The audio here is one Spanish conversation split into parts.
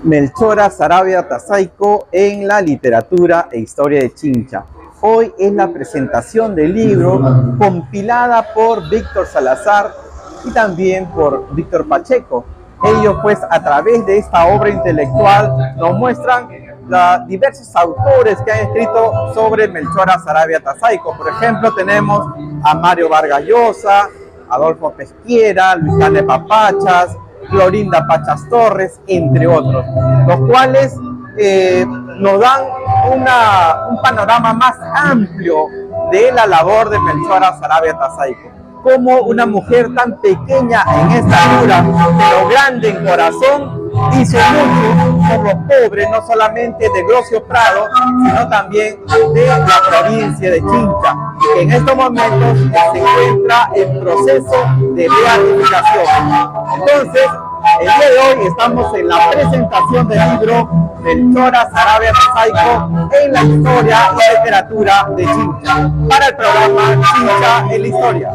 Melchora Saravia Tasaico en la literatura e historia de Chincha. Hoy es la presentación del libro compilada por Víctor Salazar y también por Víctor Pacheco. Ellos pues a través de esta obra intelectual nos muestran diversos autores que han escrito sobre Melchora Saravia Tasaico. Por ejemplo, tenemos a Mario Vargas Llosa, Adolfo Pesquiera, Luis Carlos Papachas, Florinda Pachas Torres, entre otros, los cuales nos dan un panorama más amplio de la labor de Melchora Saravia Tasaico. Como una mujer tan pequeña en estatura, pero grande en corazón, hizo mucho por los pobres, no solamente de Grocio Prado, sino también de la provincia de Chincha, que en estos momentos se encuentra en proceso de beatificación. Entonces, el día de hoy estamos en la presentación del libro Melchora Saravia Tasaico en la historia y literatura de Chincha, para el programa Chincha en la Historia.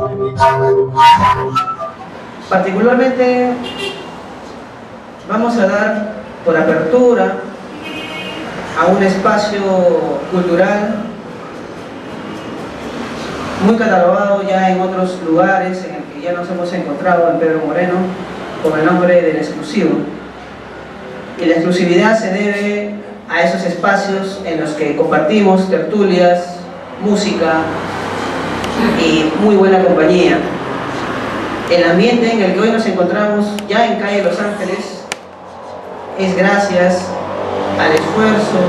Particularmente vamos a dar por apertura a un espacio cultural muy catalogado ya en otros lugares, en el que ya nos hemos encontrado en Pedro Moreno, con el nombre del exclusivo. Y la exclusividad se debe a esos espacios en los que compartimos tertulias, música y muy buena compañía. El ambiente en el que hoy nos encontramos ya en calle Los Ángeles es gracias al esfuerzo,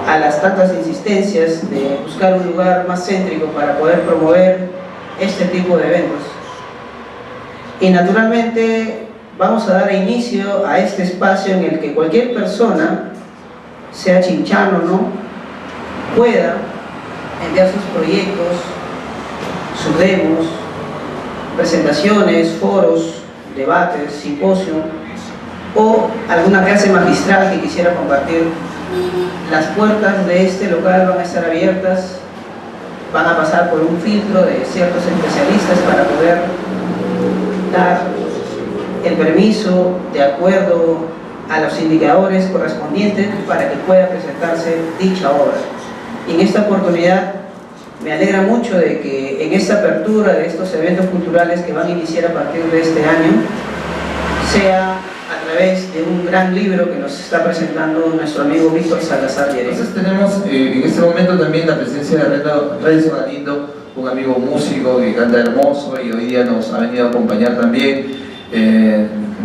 a las tantas insistencias de buscar un lugar más céntrico para poder promover este tipo de eventos. Y naturalmente vamos a dar inicio a este espacio en el que cualquier persona, sea chinchano o no, pueda enviar sus proyectos, sus demos, presentaciones, foros, debates, simposios o alguna clase magistral que quisiera compartir. Las puertas de este local van a estar abiertas, van a pasar por un filtro de ciertos especialistas para poder dar el permiso de acuerdo a los indicadores correspondientes para que pueda presentarse dicha obra. Y en esta oportunidad me alegra mucho de que en esta apertura de estos eventos culturales que van a iniciar a partir de este año sea a través de un gran libro que nos está presentando nuestro amigo Víctor Salazar Llerena. Entonces tenemos en este momento también la presencia de Renzo Galindo, un amigo músico que canta hermoso y hoy día nos ha venido a acompañar también.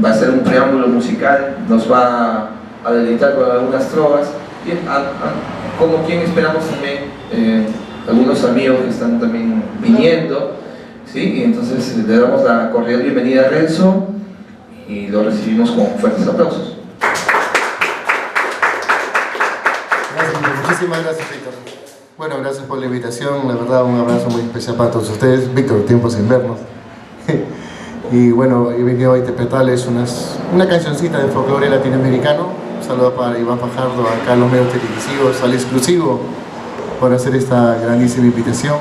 Va a ser un preámbulo musical, nos va a deleitar con algunas trovas y como quien esperamos también algunos amigos que están también viniendo, ¿sí? Y entonces le damos la cordial bienvenida a Renzo y lo recibimos con fuertes aplausos. Gracias, muchísimas gracias, Víctor. Bueno, gracias por la invitación, la verdad un abrazo muy especial para todos ustedes. Víctor, tiempo sin vernos. Y bueno, he venido a interpretarles una cancioncita de folclore latinoamericano. Un saludo para Iván Fajardo, acá en los medios televisivos, al exclusivo, por hacer esta grandísima invitación.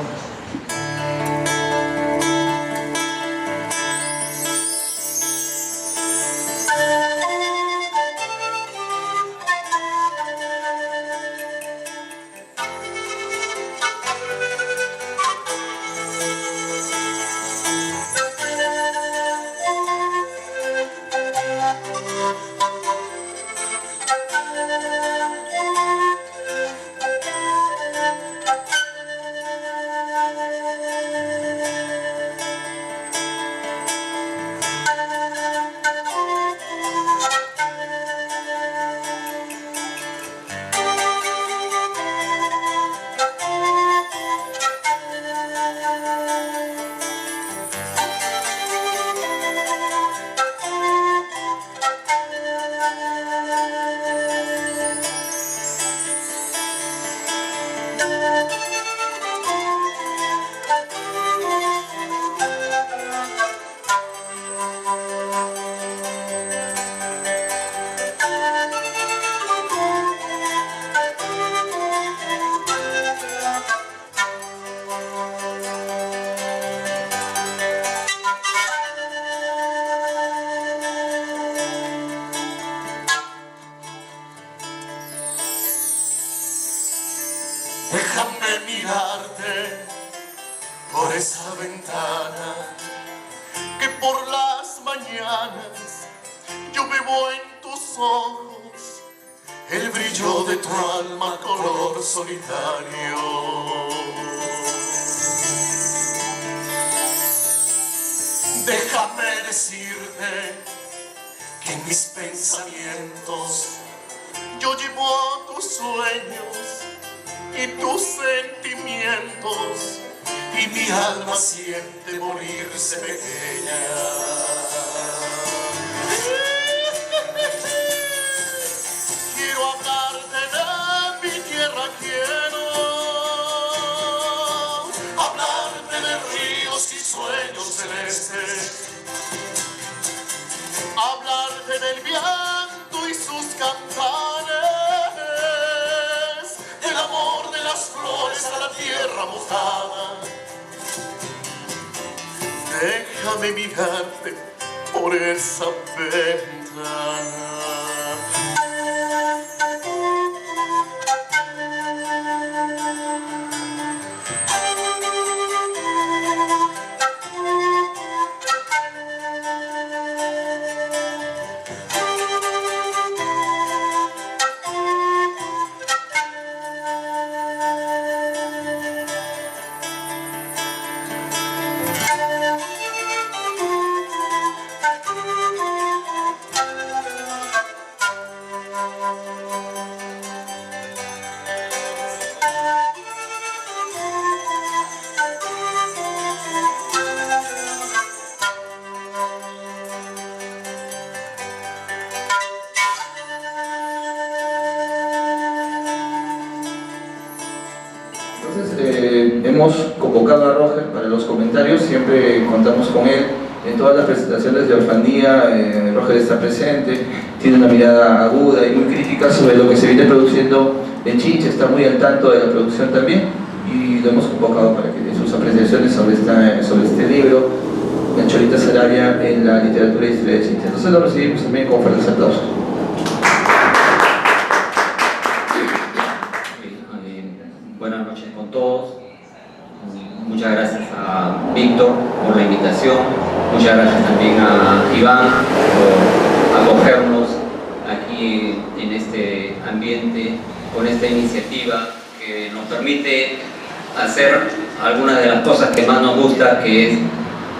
ventana, que por las mañanas yo bebo en tus ojos el brillo de tu alma color solitario. Déjame decirte que en mis pensamientos yo llevo tus sueños y tus sentimientos, y mi alma siente morirse pequeña. Quiero hablarte de mi tierra, quiero hablarte de ríos y sueños celestes, hablarte del viento y sus cantares, del amor de las flores a la tierra mojada. Déjame mirarte por esa ventana. Hemos convocado a Roger para los comentarios, siempre contamos con él en todas las presentaciones de Orfanía. Roger está presente, tiene una mirada aguda y muy crítica sobre lo que se viene produciendo en Chincha, está muy al tanto de la producción también, y lo hemos convocado para que dé sus apreciaciones sobre este libro, Melchorita Saravia en la literatura y historia de Chincha. Entonces lo recibimos también con fuertes aplausos. Buenas noches con todos. Muchas gracias a Víctor por la invitación. Muchas gracias también a Iván por acogernos aquí en este ambiente, con esta iniciativa que nos permite hacer algunas de las cosas que más nos gusta, que es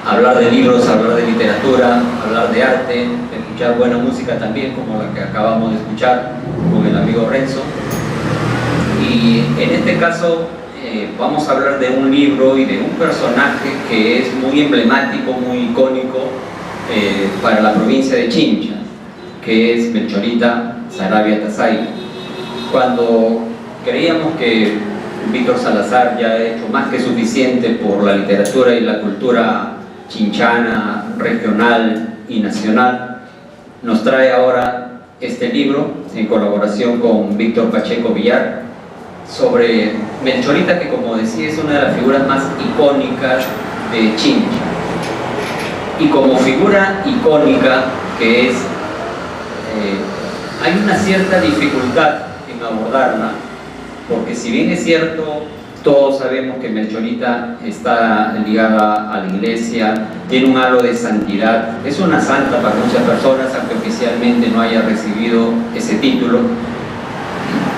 hablar de libros, hablar de literatura, hablar de arte, escuchar buena música también, como la que acabamos de escuchar con el amigo Renzo. Y en este caso vamos a hablar de un libro y de un personaje que es muy emblemático, muy icónico para la provincia de Chincha, que es Melchorita Saravia Tassay. Cuando creíamos que Víctor Salazar ya ha hecho más que suficiente por la literatura y la cultura chinchana, regional y nacional, nos trae ahora este libro en colaboración con Víctor Pacheco Villar sobre Melchorita, que, como decía, es una de las figuras más icónicas de Chincha. Y como figura icónica que es, hay una cierta dificultad en abordarla, porque si bien es cierto, todos sabemos que Melchorita está ligada a la iglesia, tiene un halo de santidad, es una santa para muchas personas, aunque oficialmente no haya recibido ese título.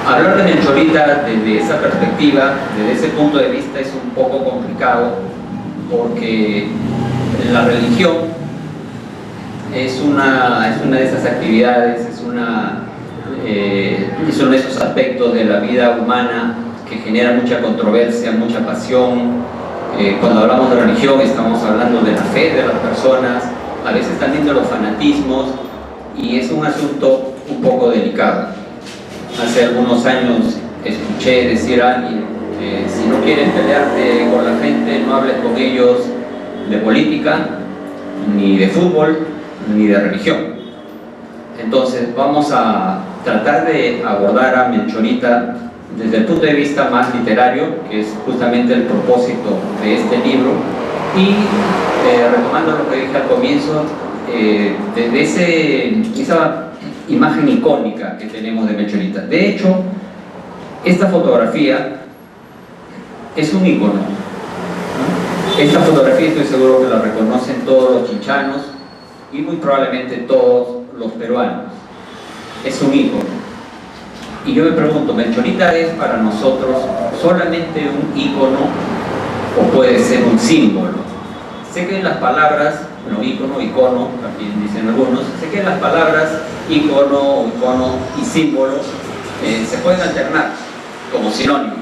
Hablar de Melchorita desde esa perspectiva, desde ese punto de vista, es un poco complicado, porque la religión es una de esas actividades, es uno de esos aspectos de la vida humana que genera mucha controversia, mucha pasión. Cuando hablamos de religión estamos hablando de la fe de las personas, a veces también de los fanatismos, y es un asunto un poco delicado. Hace algunos años escuché decir a alguien, si no quieres pelearte con la gente, no hables con ellos de política, ni de fútbol, ni de religión. Entonces vamos a tratar de abordar a Melchorita desde el punto de vista más literario, que es justamente el propósito de este libro, y retomando lo que dije al comienzo, desde esa imagen icónica que tenemos de Melchorita. De hecho, esta fotografía es un ícono, ¿no? Esta fotografía estoy seguro que la reconocen todos los chinchanos y muy probablemente todos los peruanos. Es un ícono. Y yo me pregunto, ¿Melchorita es para nosotros solamente un ícono o puede ser un símbolo? Sé que las palabras, bueno, ícono, icono, también dicen algunos, sé que las palabras ícono, icono y símbolo se pueden alternar como sinónimos,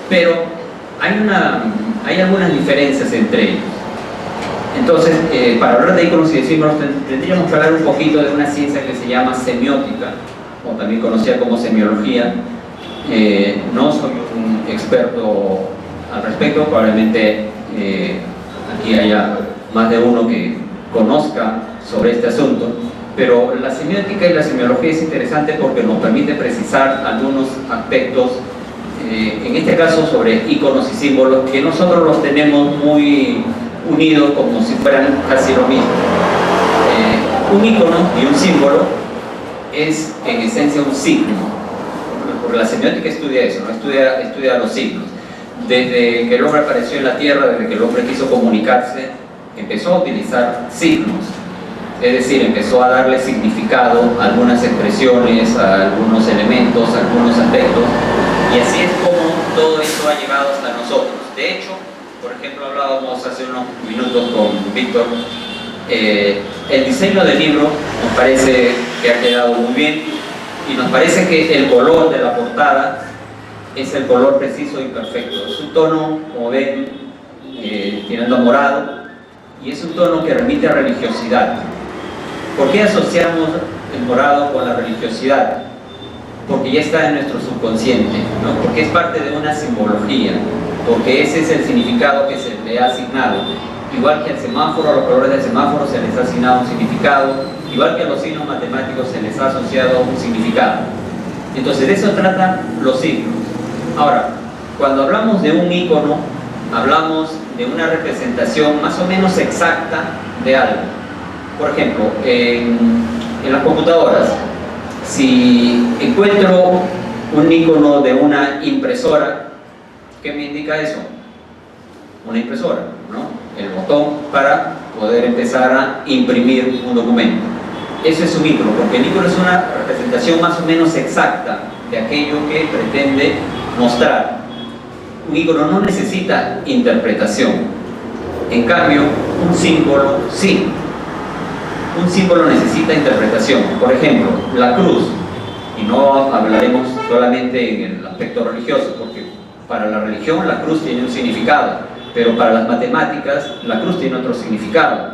pero hay algunas diferencias entre ellos. Entonces, para hablar de íconos y de símbolos tendríamos que hablar un poquito de una ciencia que se llama semiótica, o también conocida como semiología. No soy un experto al respecto, probablemente aquí haya más de uno que conozca sobre este asunto, pero la semiótica y la semiología es interesante porque nos permite precisar algunos aspectos, en este caso sobre íconos y símbolos, que nosotros los tenemos muy unidos como si fueran casi lo mismo. Un ícono y un símbolo es en esencia un signo, porque la semiótica estudia eso, ¿no? estudia los signos. Desde que el hombre apareció en la tierra, desde que el hombre quiso comunicarse, empezó a utilizar signos, es decir, empezó a darle significado a algunas expresiones, a algunos elementos, a algunos aspectos, y así es como todo esto ha llegado hasta nosotros. De hecho, por ejemplo, hablábamos hace unos minutos con Víctor, el diseño del libro nos parece que ha quedado muy bien, y nos parece que el color de la portada es el color preciso y perfecto. Es un tono, como ven, tirando a morado, y es un tono que remite a religiosidad. ¿Por qué asociamos el morado con la religiosidad? Porque ya está en nuestro subconsciente, ¿no? Porque es parte de una simbología, porque ese es el significado que se le ha asignado. Igual que al semáforo, a los colores del semáforo se les ha asignado un significado, igual que a los signos matemáticos se les ha asociado un significado. Entonces de eso tratan los signos. Ahora, cuando hablamos de un ícono, hablamos de una representación más o menos exacta de algo. Por ejemplo, en las computadoras, si encuentro un icono de una impresora, ¿qué me indica eso? Una impresora, ¿no? El botón para poder empezar a imprimir un documento. Eso es un icono, porque el icono es una representación más o menos exacta de aquello que pretende mostrar. Un icono no necesita interpretación. En cambio, un símbolo sí. Un símbolo necesita interpretación. Por ejemplo, la cruz, y no hablaremos solamente en el aspecto religioso, porque para la religión la cruz tiene un significado, pero para las matemáticas la cruz tiene otro significado.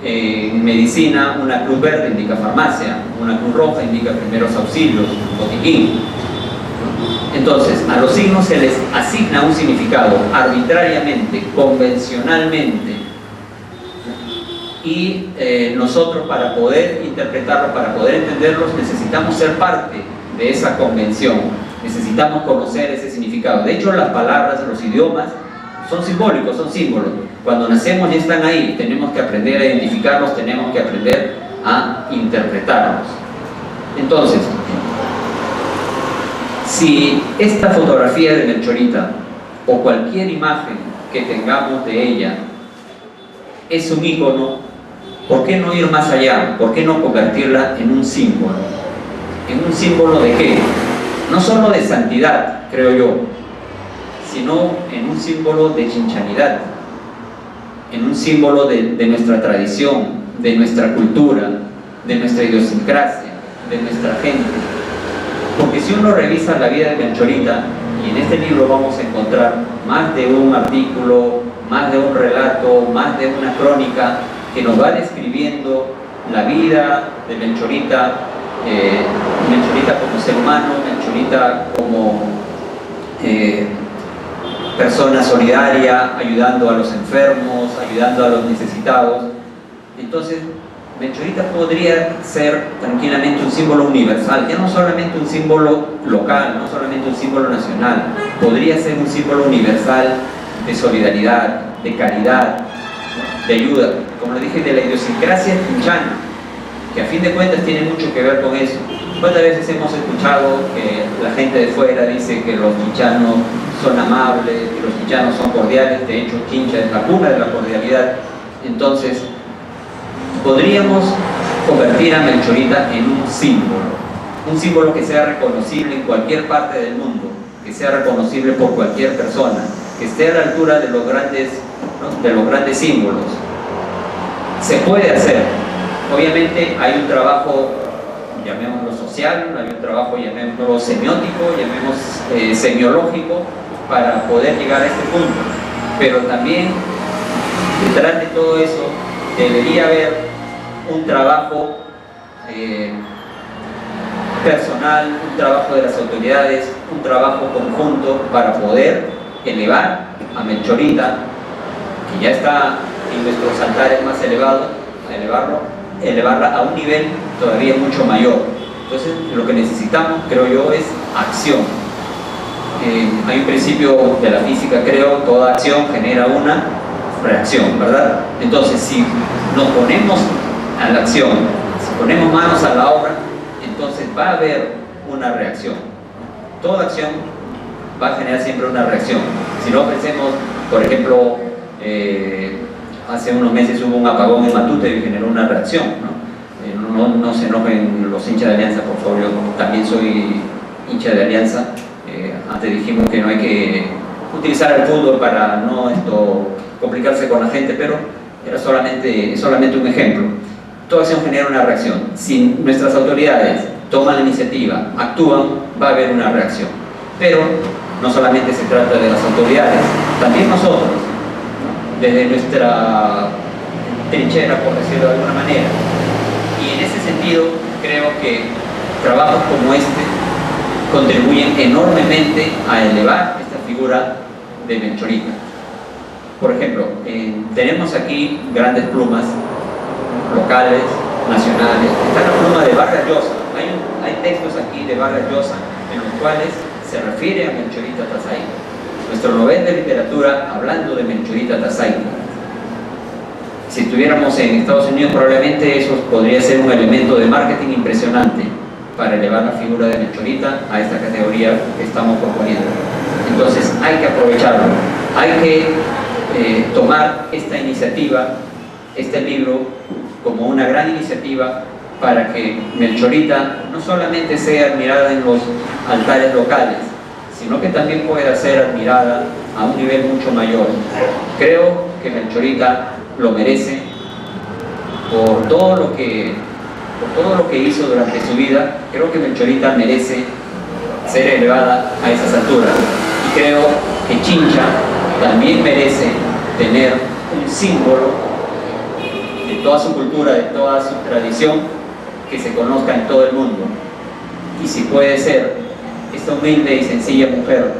En medicina, una cruz verde indica farmacia, una cruz roja indica primeros auxilios, botiquín. Entonces, a los signos se les asigna un significado arbitrariamente, convencionalmente, y nosotros, para poder interpretarlos, para poder entenderlos, necesitamos ser parte de esa convención, necesitamos conocer ese significado. De hecho, las palabras, los idiomas son simbólicos, son símbolos. Cuando nacemos ya están ahí, tenemos que aprender a identificarlos, tenemos que aprender a interpretarlos. Entonces, si esta fotografía de Melchorita o cualquier imagen que tengamos de ella es un ícono, ¿por qué no ir más allá? ¿Por qué no convertirla en un símbolo? ¿En un símbolo de qué? No solo de santidad, creo yo, sino en un símbolo de chinchanidad, en un símbolo de nuestra tradición, de nuestra cultura, de nuestra idiosincrasia, de nuestra gente. Porque si uno revisa la vida de Melchorita, y en este libro vamos a encontrar más de un artículo, más de un relato, más de una crónica que nos va describiendo la vida de Melchorita, Melchorita como ser humano, Melchorita como persona solidaria, ayudando a los enfermos, ayudando a los necesitados. Entonces, Melchorita podría ser tranquilamente un símbolo universal, ya no solamente un símbolo local, no solamente un símbolo nacional, podría ser un símbolo universal de solidaridad, de caridad, de ayuda, como le dije, de la idiosincrasia chinchana, que a fin de cuentas tiene mucho que ver con eso. ¿Cuántas veces hemos escuchado que la gente de fuera dice que los chinchanos son amables, que los chinchanos son cordiales? De hecho, Chincha es la cuna de la cordialidad. Entonces, podríamos convertir a Melchorita en un símbolo que sea reconocible en cualquier parte del mundo, que sea reconocible por cualquier persona, que esté a la altura de los grandes, ¿no?, de los grandes símbolos. Se puede hacer. Obviamente hay un trabajo, llamémoslo social, hay un trabajo, llamémoslo semiótico, llamémoslo semiológico, para poder llegar a este punto. Pero también detrás de todo eso debería haber un trabajo personal, un trabajo de las autoridades, un trabajo conjunto para poder elevar a Melchorita, que ya está en nuestros altares más elevados, elevarla a un nivel todavía mucho mayor. Entonces, lo que necesitamos, creo yo, es acción. Hay un principio de la física, creo, toda acción genera una reacción, ¿verdad? Entonces, si nos ponemos a la acción, si ponemos manos a la obra, entonces va a haber una reacción. Toda acción va a generar siempre una reacción. Si no pensemos, por ejemplo, hace unos meses hubo un apagón en Matute y generó una reacción, ¿no? No se enojen los hinchas de Alianza, por favor, yo también soy hincha de Alianza. Antes dijimos que no hay que utilizar el fútbol para no complicarse con la gente, pero era solamente un ejemplo. Toda acción genera una reacción. Si nuestras autoridades toman la iniciativa, actúan, va a haber una reacción. Pero no solamente se trata de las autoridades, también nosotros, ¿no?, desde nuestra trinchera, por decirlo de alguna manera. Y en ese sentido, creo que trabajos como este contribuyen enormemente a elevar esta figura de Melchorita. Por ejemplo, tenemos aquí grandes plumas locales, nacionales. Está la pluma de Vargas Llosa. Hay textos aquí de Vargas Llosa en los cuales se refiere a Melchorita Tazaico. Nuestro Nobel de Literatura hablando de Melchorita Tazaico. Si estuviéramos en Estados Unidos, probablemente eso podría ser un elemento de marketing impresionante para elevar la figura de Melchorita a esta categoría que estamos proponiendo. Entonces hay que aprovecharlo, hay que tomar esta iniciativa, este libro, como una gran iniciativa para que Melchorita no solamente sea admirada en los altares locales, sino que también pueda ser admirada a un nivel mucho mayor. Creo que Melchorita lo merece por todo lo que hizo durante su vida. Creo que Melchorita merece ser elevada a esas alturas. Y creo que Chincha también merece tener un símbolo de toda su cultura, de toda su tradición, que se conozca en todo el mundo. Y si puede ser, esta humilde y sencilla mujer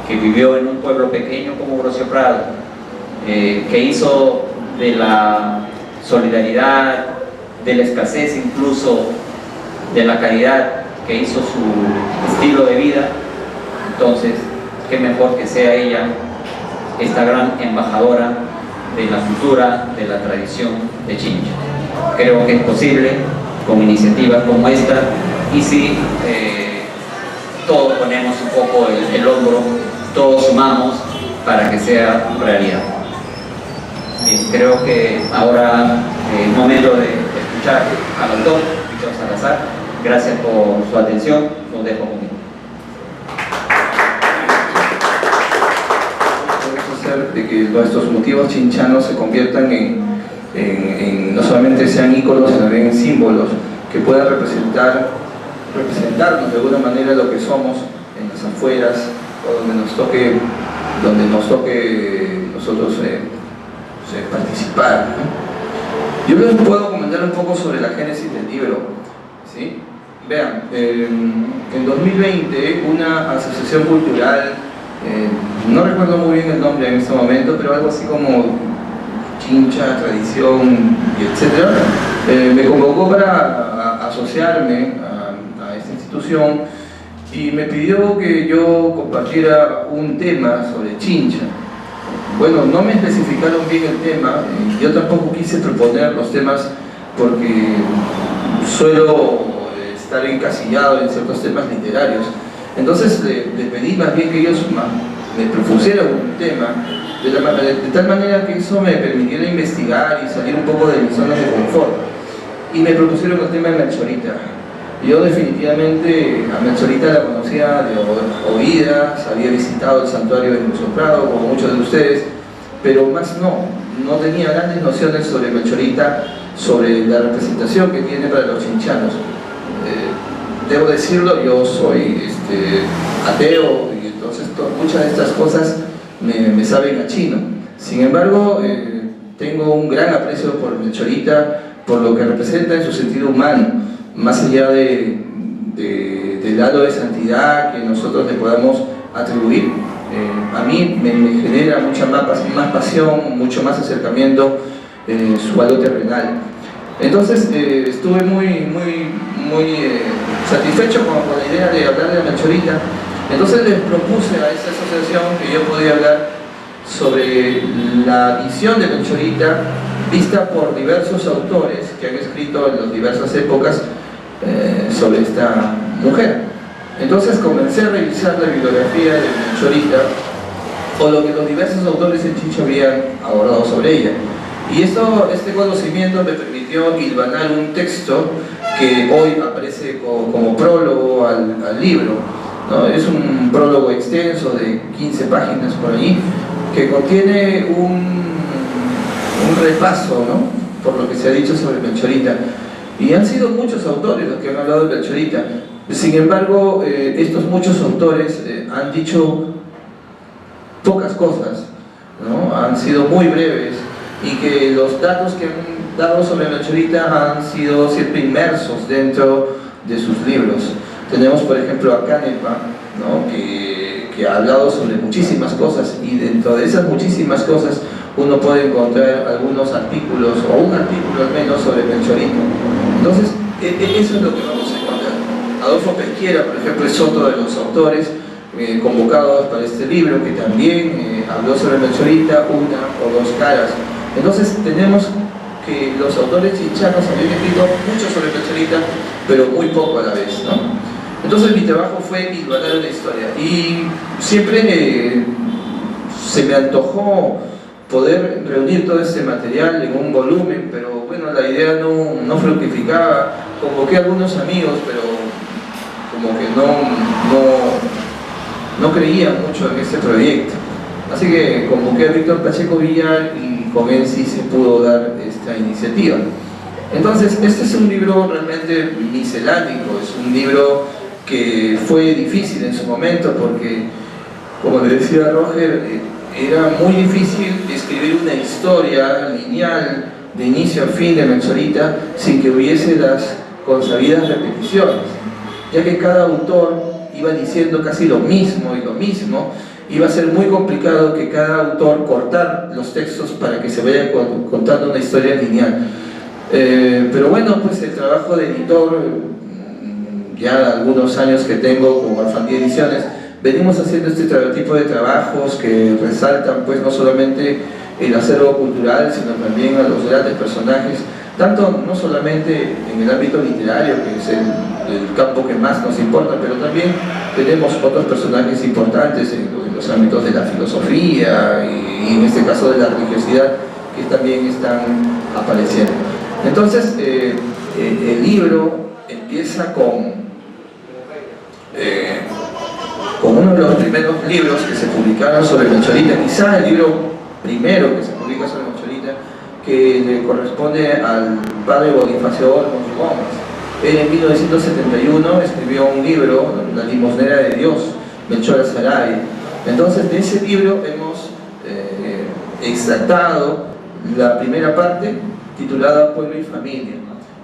que vivió en un pueblo pequeño como Grosio Prado, que hizo de la solidaridad, de la escasez, incluso de la caridad, que hizo su estilo de vida, entonces qué mejor que sea ella esta gran embajadora de la cultura, de la tradición de Chincha. Creo que es posible con iniciativas como esta, y si todos ponemos un poco el hombro, todos sumamos para que sea realidad. Bien, creo que ahora es momento de escuchar al doctor Víctor Salazar. Gracias por su atención, los dejo conmigo. Podemos hacer de que nuestros motivos chinchanos se conviertan en no solamente sean íconos, sino también en símbolos que puedan representarnos de alguna manera lo que somos en las afueras, o donde nos toque nosotros participar, ¿no? Yo les puedo comentar un poco sobre la génesis del libro, ¿sí? Vean, en 2020 una asociación cultural, no recuerdo muy bien el nombre en este momento, pero algo así como Chincha, Tradición, etc., me convocó para asociarme a esta institución y me pidió que yo compartiera un tema sobre Chincha. Bueno, no me especificaron bien el tema, yo tampoco quise proponer los temas porque suelo estar encasillado en ciertos temas literarios. Entonces le pedí más bien que ellos me propusieran un tema de tal manera que eso me permitiera investigar y salir un poco de mi zona de confort. Y me propusieron el tema de Melchorita. Yo definitivamente a Melchorita la conocía de oídas, había visitado el santuario de Museo Prado, como muchos de ustedes, pero más no tenía grandes nociones sobre Melchorita, sobre la representación que tiene para los chinchanos. Debo decirlo, yo soy ateo y entonces muchas de estas cosas me saben a chino. Sin embargo, tengo un gran aprecio por Melchorita, por lo que representa en su sentido humano, más allá del halo de santidad que nosotros le podamos atribuir. A mí me genera mucha más pasión, mucho más acercamiento su halo terrenal. Entonces estuve muy satisfecho con la idea de hablar de la Melchorita. Entonces les propuse a esa asociación que yo podía hablar sobre la visión de Melchorita vista por diversos autores que han escrito en las diversas épocas sobre esta mujer. Entonces comencé a revisar la bibliografía de Melchorita o lo que los diversos autores en Chincha habían abordado sobre ella. Y este conocimiento me permitió hilvanar un texto que hoy aparece como prólogo al libro, ¿no? Es un prólogo extenso de 15 páginas por allí, que contiene un repaso, ¿no?, por lo que se ha dicho sobre Melchorita. Y han sido muchos autores los que han hablado de Melchorita. Sin embargo, estos muchos autores han dicho pocas cosas, ¿no? Han sido muy breves, y que los datos que han dado sobre Melchorita han sido siempre inmersos dentro de sus libros. Tenemos, por ejemplo, a Canepa, ¿no?, que ha hablado sobre muchísimas cosas, y dentro de esas muchísimas cosas uno puede encontrar algunos artículos, o un artículo al menos, sobre Melchorita. Entonces, eso es lo que vamos a encontrar. Adolfo Pesquiera, por ejemplo, es otro de los autores convocados para este libro, que también habló sobre Melchorita, una o dos caras. Entonces tenemos que los autores chinchanos habían escrito mucho sobre Melchorita, pero muy poco a la vez, ¿no? Entonces mi trabajo fue hilvanar una historia, y siempre se me antojó poder reunir todo este material en un volumen, pero bueno, la idea no fructificaba. Convoqué a algunos amigos, pero como que no creía mucho en este proyecto. Así que convoqué a Víctor Pacheco Villar, y con él sí se pudo dar esta iniciativa. Entonces, este es un libro realmente miscelánico, es un libro que fue difícil en su momento, porque, como le decía Roger, era muy difícil escribir una historia lineal de inicio a fin de Melchorita sin que hubiese las consabidas repeticiones, ya que cada autor iba diciendo casi lo mismo y lo mismo. Iba a ser muy complicado que cada autor cortar los textos para que se vaya contando una historia lineal. Pero bueno, pues el trabajo de editor, ya algunos años que tengo con Alfandía Ediciones, venimos haciendo este tipo de trabajos que resaltan pues no solamente el acervo cultural, sino también a los grandes personajes, tanto no solamente en el ámbito literario, que es el campo que más nos importa, pero también tenemos otros personajes importantes en los ámbitos de la filosofía y en este caso de la religiosidad, que también están apareciendo. Entonces, el libro empieza con uno de los primeros libros que se publicaron sobre Melchorita, quizá el libro primero que se publica sobre Melchorita, que le corresponde al padre Bonifacio Olmos Gómez. Él en 1971 escribió un libro, La limosnera de Dios, Melchora Saray. Entonces, de ese libro hemos extractado la primera parte, titulada Pueblo y Familia.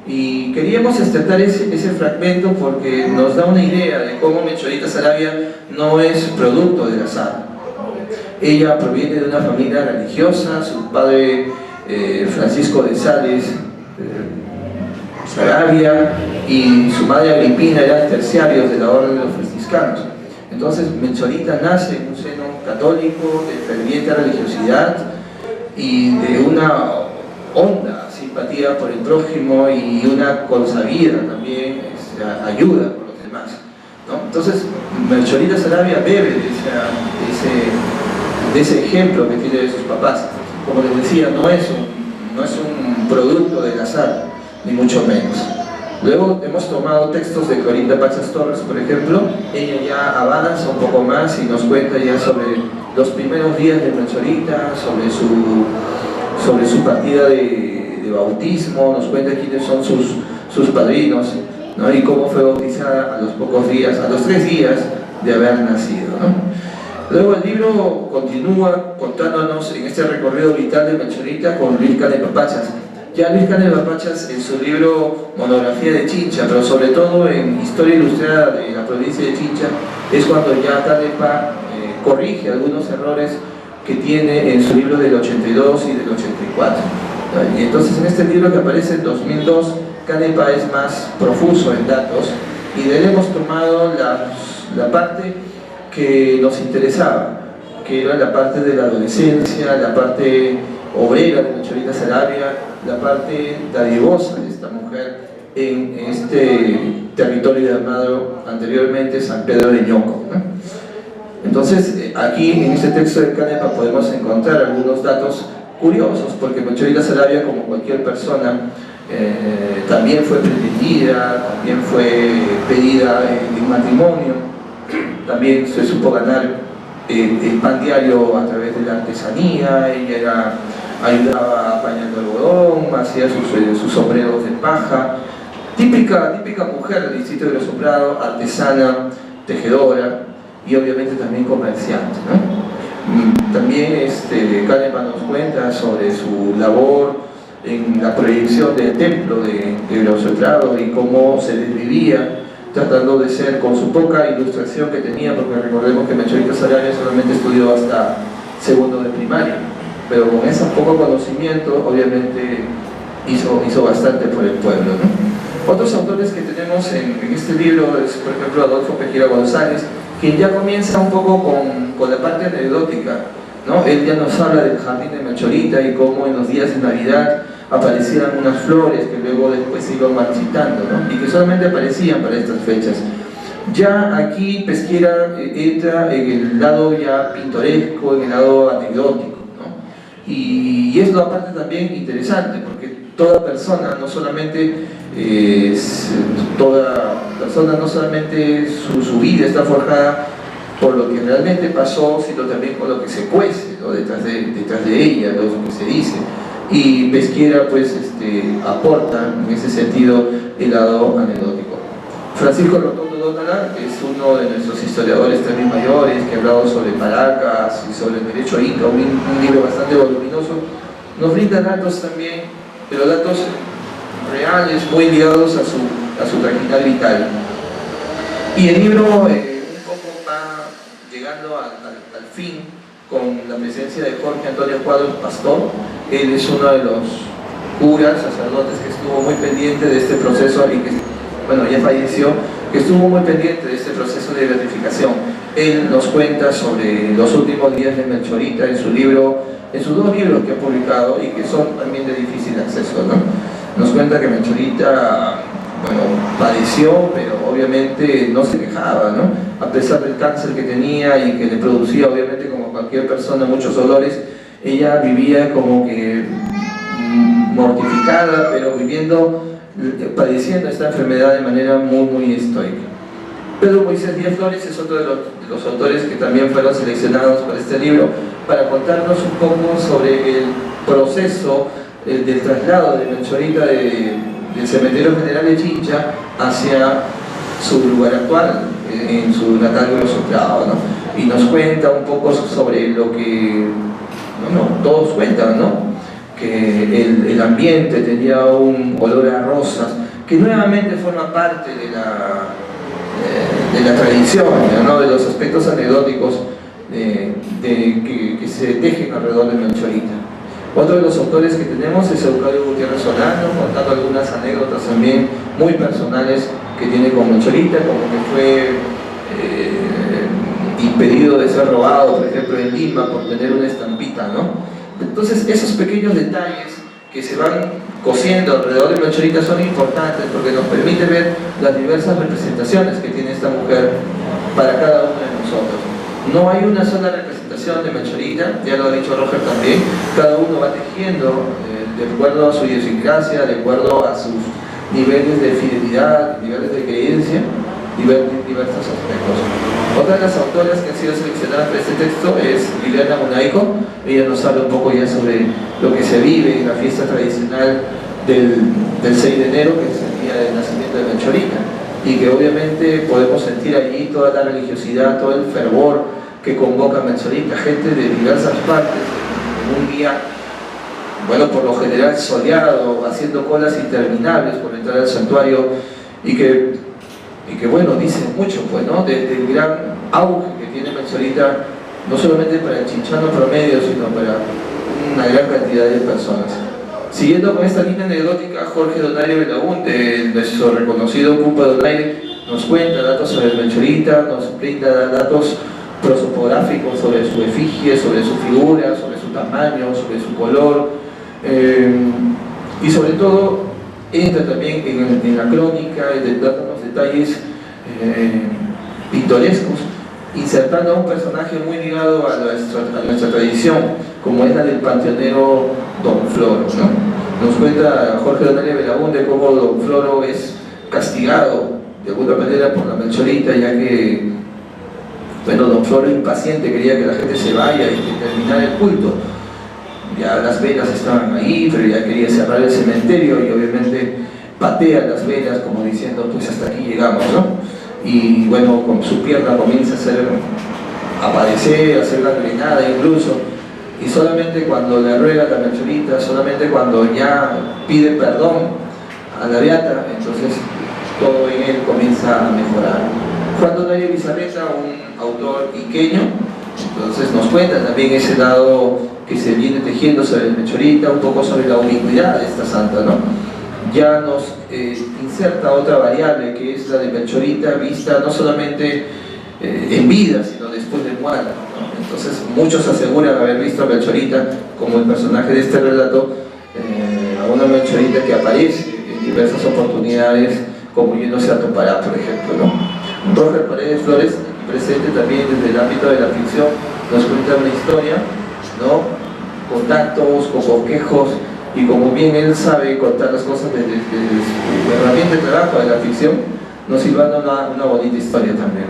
Y queríamos extractar ese fragmento porque nos da una idea de cómo Melchorita Saravia no es producto del azar. Ella proviene de una familia religiosa, su padre Francisco de Sales Saravia y su madre Agripina eran terciarios de la orden de los franciscanos. Entonces Melchorita nace en un seno católico de ferviente religiosidad y de una honda simpatía por el prójimo y una consabida también sea, ayuda por los demás, ¿no? Entonces, Melchorita Sarabia bebe de ese ejemplo que tiene de sus papás. Como les decía, no es un producto del azar, ni mucho menos. Luego hemos tomado textos de Clorinda Pachas Torres, por ejemplo. Ella ya avanza un poco más y nos cuenta ya sobre los primeros días de Melchorita, sobre su partida de bautismo, nos cuenta quiénes son sus padrinos, ¿no? Y cómo fue bautizada a los pocos días, a los 3 días de haber nacido, ¿no? Luego el libro continúa contándonos en este recorrido vital de Melchorita con Luis Canepa Pachas. Ya Luis Canepa Pachas en su libro Monografía de Chincha, pero sobre todo en Historia Ilustrada de la provincia de Chincha, es cuando ya Canepa corrige algunos errores que tiene en su libro del 82 y del 84. Y entonces en este libro que aparece en 2002, Canepa es más profuso en datos y de él hemos tomado la parte que nos interesaba, que era la parte de la adolescencia, la parte obrera de Melchorita Sarabia, la parte dadivosa de esta mujer en este territorio llamado anteriormente San Pedro de Ñoco, ¿no? Entonces, aquí en este texto de Canepa podemos encontrar algunos datos curiosos, porque Melchorita Sarabia, como cualquier persona, también fue pretendida, también fue pedida en matrimonio, también se supo ganar el pan diario a través de la artesanía. Ella ayudaba apañando algodón, hacía sus sombreros de paja, típica mujer del distrito de Río Soprado, artesana, tejedora y obviamente también comerciante, ¿no? También Canepa nos cuenta sobre su labor en la proyección del templo de Río Soprado y cómo se desvivía tratando de ser, con su poca ilustración que tenía, porque recordemos que Melchorita Sarabia solamente estudió hasta segundo de primaria, pero con ese poco conocimiento obviamente hizo bastante por el pueblo, ¿no? Otros autores que tenemos en este libro es, por ejemplo, Adolfo Pejira González, quien ya comienza un poco con la parte anecdótica, ¿no? Él ya nos habla del jardín de Melchorita y cómo en los días de Navidad aparecían unas flores que luego después se iban marchitando, ¿no? Y que solamente aparecían para estas fechas. Ya aquí Pesquera entra en el lado ya pintoresco, en el lado anecdótico, ¿no? Y es la parte también interesante, porque toda persona, no solamente su vida está forjada por lo que realmente pasó, sino también por lo que se cuece, ¿no? detrás de ella, lo que se dice. Y Pesquera pues aporta en ese sentido el lado anecdótico. Francisco Rotondo Dónala, que es uno de nuestros historiadores también mayores, que ha hablado sobre Paracas y sobre el derecho inca, un libro bastante voluminoso, nos brinda datos también, pero datos reales, muy ligados a su trajinar vital. Y el libro un poco va llegando al fin con la presencia de Jorge Antonio Cuadros Pastor. Él es uno de los curas, sacerdotes que estuvo muy pendiente de este proceso y que, bueno, ya falleció, que estuvo muy pendiente de este proceso de beatificación. Él nos cuenta sobre los últimos días de Melchorita en sus 2 libros que ha publicado y que son también de difícil acceso, ¿no? Nos cuenta que Melchorita, bueno, padeció, pero obviamente no se quejaba, ¿no? A pesar del cáncer que tenía y que le producía, obviamente, como cualquier persona, muchos dolores, ella vivía como que mortificada, pero padeciendo esta enfermedad de manera muy estoica. Pedro Moisés Díaz Flores es otro de los autores que también fueron seleccionados para este libro para contarnos un poco sobre el proceso del traslado de Melchorita del Cementerio General de Chincha hacia su lugar actual, en su natal Río Soprado, ¿no? Y nos cuenta un poco sobre lo que todos cuentan, ¿no? Que el ambiente tenía un olor a rosas, que nuevamente forma parte de la tradición, ¿no? De los aspectos anecdóticos que se tejen alrededor de Melchorita. Otro de los autores que tenemos es Eucalio Gutiérrez Solano, contando algunas anécdotas también muy personales que tiene con Melchorita, como que fue impedido de ser robado, por ejemplo, en Lima por tener una estampita, ¿no? Entonces, esos pequeños detalles que se van cosiendo alrededor de Melchorita son importantes porque nos permite ver las diversas representaciones que tiene esta mujer para cada uno de nosotros. No hay una sola representación de Melchorita, ya lo ha dicho Roger también, cada uno va tejiendo de acuerdo a su idiosincrasia, de acuerdo a sus niveles de fidelidad, niveles de creencia, diversos aspectos. Otra de las autoras que han sido seleccionadas para este texto es Liliana Munaico. Ella nos habla un poco ya sobre lo que se vive en la fiesta tradicional del 6 de enero, que es el día del nacimiento de Melchorita, y que obviamente podemos sentir allí toda la religiosidad, todo el fervor que convoca Melchorita, gente de diversas partes, en un día, bueno, por lo general soleado, haciendo colas interminables por entrar al santuario, y que bueno, dicen mucho, pues, ¿no? Del gran auge que tiene Melchorita, no solamente para el chinchano promedio, sino para una gran cantidad de personas. Siguiendo con esta línea anecdótica, Jorge Donaire Belaúnde, nuestro reconocido Cupa Donaire, nos cuenta datos sobre Melchorita, nos brinda datos prosopográficos sobre su efigie, sobre su figura, sobre su tamaño, sobre su color, y sobre todo entra también en la crónica y dándonos detalles pintorescos, insertando a un personaje muy ligado a nuestra tradición, como es la del panteonero Don Floro, ¿no? Nos cuenta Jorge Donaire Belaúnde cómo Don Floro es castigado de alguna manera por la Melchorita, ya que, bueno, Don Floro impaciente quería que la gente se vaya y que terminara el culto. Ya las velas estaban ahí, pero ya quería cerrar el cementerio y obviamente patea las velas como diciendo, pues hasta aquí llegamos, ¿no? Y bueno, con su pierna comienza a padecer, a hacer la granada incluso, y solamente cuando le ruega a la Melchorita, solamente cuando ya pide perdón a la beata, entonces todo en él comienza a mejorar. Juan Donaire Bizarreta, un autor iqueño, entonces nos cuenta también ese lado que se viene tejiendo sobre Melchorita, un poco sobre la ubicuidad de esta santa, ¿no? Ya nos inserta otra variable que es la de Melchorita vista no solamente en vida, sino después de muerta, ¿no? Entonces muchos aseguran haber visto a Melchorita como el personaje de este relato, a una Melchorita que aparece en diversas oportunidades como yéndose a Topará, por ejemplo, ¿no? Roger Paredes Flores, presente también desde el ámbito de la ficción, nos cuenta una historia, ¿no? Con datos, con bosquejos, y como bien él sabe contar las cosas desde su herramienta de trabajo de la ficción, nos ilvana una bonita historia también.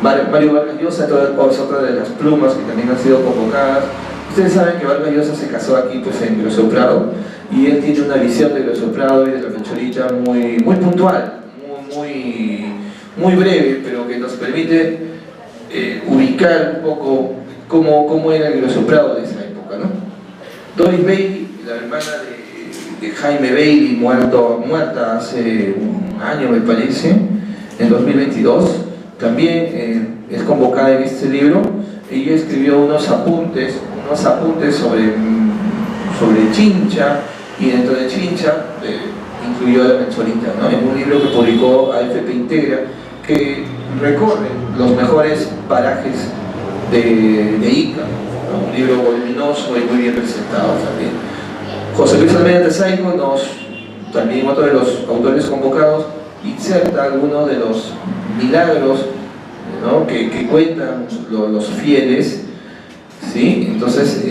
Mario Vargas Llosa es otra de las plumas que también han sido convocadas. Ustedes saben que Vargas Llosa se casó aquí, pues, en Grosso Prado, y él tiene una visión de Grosso Prado y de la Melchorita muy puntual, muy breve, pero que nos permite ubicar un poco cómo era el Grosso Prado de esa época, ¿no? Doris Bailey, la hermana de Jaime Bailey, muerta hace un año, me parece, en 2022, también es convocada en este libro. Ella escribió unos apuntes sobre Chincha, y dentro de Chincha incluyó a la Melchorita, ¿no? En un libro que publicó AFP Integra, que recorre los mejores parajes de Ica, ¿no? Un libro voluminoso y muy bien presentado también. José Luis Almeida Tesaico, también otro de los autores convocados, inserta algunos de los milagros, ¿no? que cuentan los fieles, ¿sí? Entonces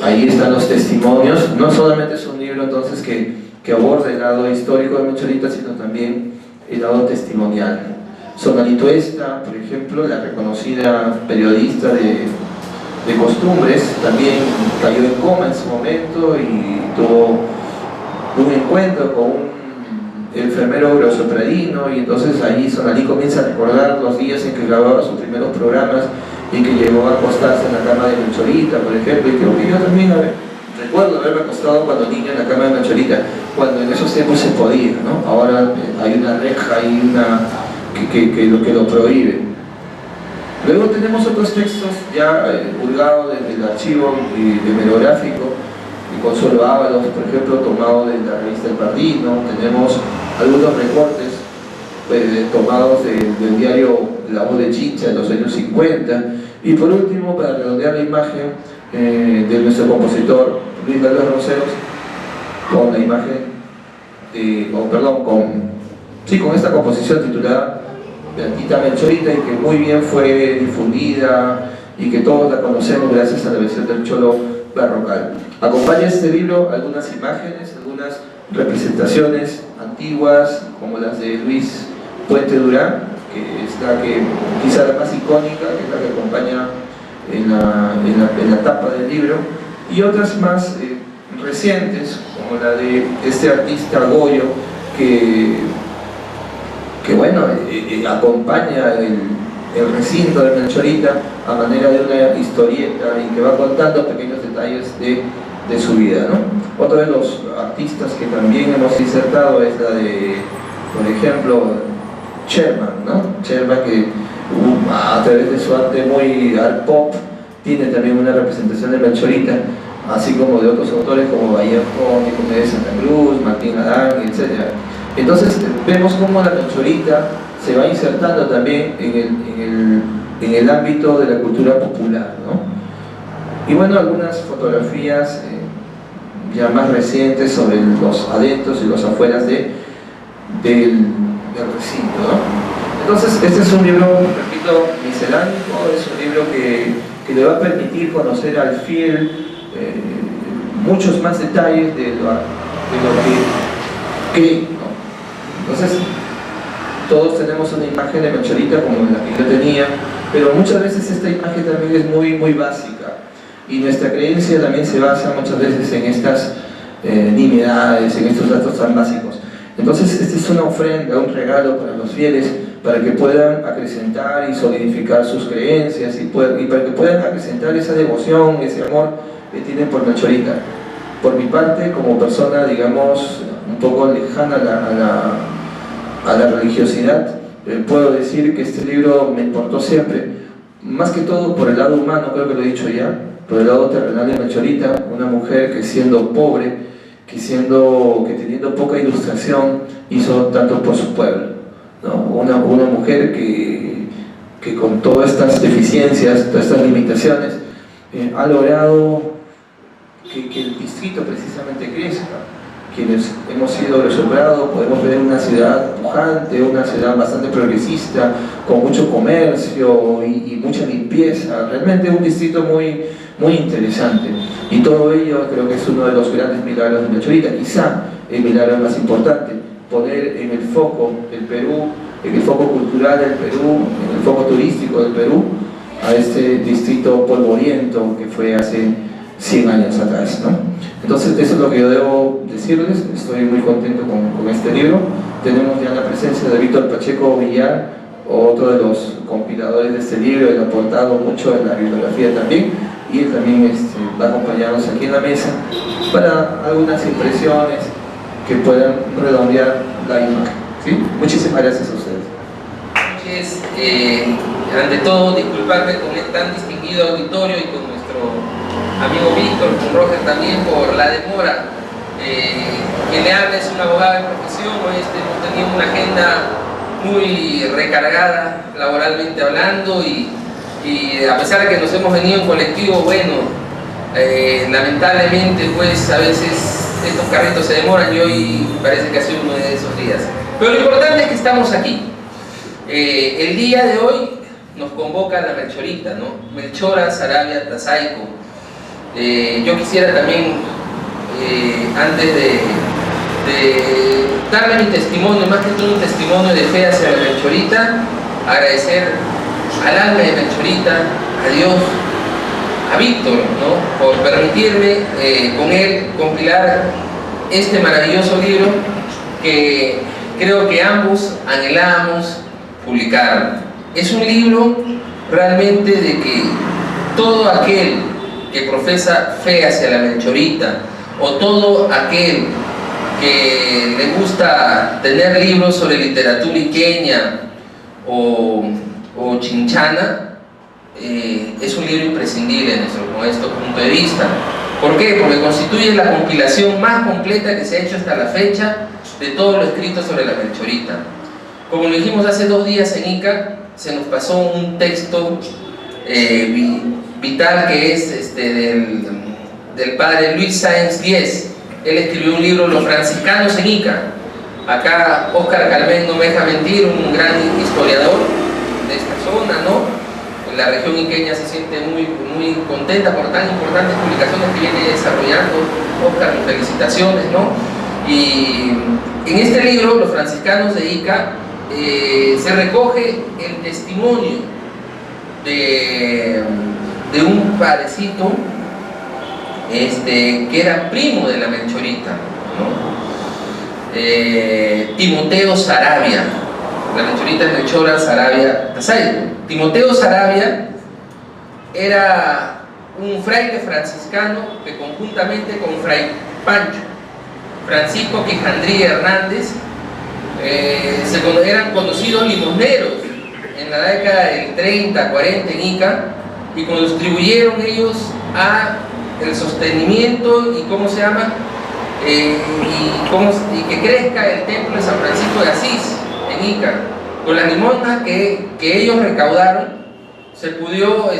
ahí están los testimonios. No solamente es un libro entonces que aborda el lado histórico de Melchorita, sino también el lado testimonial. Sonalito Esta, por ejemplo, la reconocida periodista de costumbres, también cayó en coma en su momento y tuvo un encuentro con un enfermero grosopradino, y entonces ahí Sonalí comienza a recordar los días en que grababa sus primeros programas y que llegó a acostarse en la cama de Melchorita, por ejemplo, y creo que yo también recuerdo haberme acostado cuando niño en la cama de Melchorita, cuando en esos tiempos se podía, ¿no? Ahora hay una reja, hay una que lo prohíbe. Luego tenemos otros textos ya hurgados desde el archivo hemerográfico, de Consuelo Ábalos, por ejemplo, tomado de la revista El Pardino. Tenemos algunos recortes tomados del diario La Voz de Chincha de los años 50, y por último, para redondear la imagen de nuestro compositor Luis Valdés Roseros, con la imagen, con esta composición titulada Beatita Melchorita, y que muy bien fue difundida y que todos la conocemos gracias a la versión del Cholo Barrocal. Acompaña este libro algunas imágenes, algunas representaciones antiguas, como las de Luis Puente Durán, que es la que quizá la más icónica, que es la que acompaña en la tapa del libro, y otras más recientes, como la de este artista Goyo, que bueno, acompaña el recinto de Melchorita a manera de una historieta y que va contando pequeños detalles de su vida, ¿no? Otro de los artistas que también hemos insertado es la de, por ejemplo, Sherman, ¿no? Sherman, que a través de su arte muy art pop tiene también una representación de Melchorita, así como de otros autores como Vallejo, Nicomedes de Santa Cruz, Martín Adán, etc. Entonces vemos cómo la Melchorita se va insertando también en el ámbito de la cultura popular, ¿no? Y bueno, algunas fotografías ya más recientes sobre los adentros y los afueras del recinto, ¿no? Entonces este es un libro, repito, miscelánico, es un libro que le va a permitir conocer al fiel muchos más detalles de lo que cree, ¿no? Entonces todos tenemos una imagen de Melchorita como la que yo tenía, pero muchas veces esta imagen también es muy básica, y nuestra creencia también se basa muchas veces en estas nimiedades, en estos datos tan básicos. Entonces esta es una ofrenda, un regalo para los fieles, para que puedan acrecentar y solidificar sus creencias y para que puedan acrecentar esa devoción, ese amor que tienen por Melchorita. Por mi parte, como persona, digamos, un poco lejana a la religiosidad, puedo decir que este libro me importó siempre, más que todo por el lado humano, creo que lo he dicho ya, por el lado terrenal de Melchorita, una mujer que siendo pobre, que teniendo poca ilustración, hizo tanto por su pueblo, ¿no? Una mujer que con todas estas deficiencias, todas estas limitaciones, ha logrado que el distrito precisamente crezca. Quienes hemos sido asombrados podemos ver una ciudad pujante, una ciudad bastante progresista, con mucho comercio y mucha limpieza, realmente un distrito muy interesante. Y todo ello creo que es uno de los grandes milagros de Melchorita, quizá el milagro más importante, poner en el foco el Perú, en el foco cultural del Perú, en el foco turístico del Perú, a este distrito polvoriento que fue hace 100 años atrás, ¿no? Entonces eso es lo que yo debo decirles. Estoy muy contento con este libro. Tenemos ya la presencia de Víctor Pacheco Villar, otro de los compiladores de este libro. Él ha aportado mucho en la bibliografía también, y él también va a acompañarnos aquí en la mesa para algunas impresiones que puedan redondear la imagen, ¿sí? Muchísimas gracias a ustedes. Ante todo, disculparme con el tan distinguido auditorio y con nuestro amigo Víctor, con Roger también, por la demora. Quien le habla es un abogado de profesión. Hoy hemos tenido una agenda muy recargada laboralmente hablando, y a pesar de que nos hemos venido en colectivo, bueno, lamentablemente pues a veces estos carritos se demoran, y hoy parece que ha sido uno de esos días. Pero lo importante es que estamos aquí. El día de hoy nos convoca la Melchorita, ¿no? Melchora Saravia Tasaico. Yo quisiera también, antes de darle mi testimonio, más que todo un testimonio de fe hacia la Melchorita, agradecer al alma de Melchorita, a Dios, a Víctor, ¿no? Por permitirme con él compilar este maravilloso libro que creo que ambos anhelamos publicar. Es un libro realmente de que todo aquel que profesa fe hacia la Melchorita, o todo aquel que le gusta tener libros sobre literatura iqueña o chinchana, es un libro imprescindible desde nuestro punto de vista. ¿Por qué? Porque constituye la compilación más completa que se ha hecho hasta la fecha de todo lo escrito sobre la Melchorita. Como lo dijimos hace 2 días en Ica, se nos pasó un texto vital que es del padre Luis Sáenz Díez, él escribió un libro, Los franciscanos en Ica. Acá Óscar Carmen no me deja mentir, un gran historiador de esta zona, ¿no? La región iqueña se siente muy contenta por tan importantes publicaciones que viene desarrollando. Óscar, mis felicitaciones, ¿no? Y en este libro, Los franciscanos de Ica, se recoge el testimonio de un padrecito que era primo de la Melchorita, ¿no? Timoteo Saravia. La Melchorita es Melchora Saravia Tasaico. Timoteo Saravia era un fraile franciscano que, conjuntamente con Fray Pancho, Francisco Quijandría Hernández, eran conocidos limosneros en la década del 30, 40 en Ica, y contribuyeron ellos a el sostenimiento y y que crezca el templo de San Francisco de Asís en Ica. Con las limosnas que ellos recaudaron, se pudo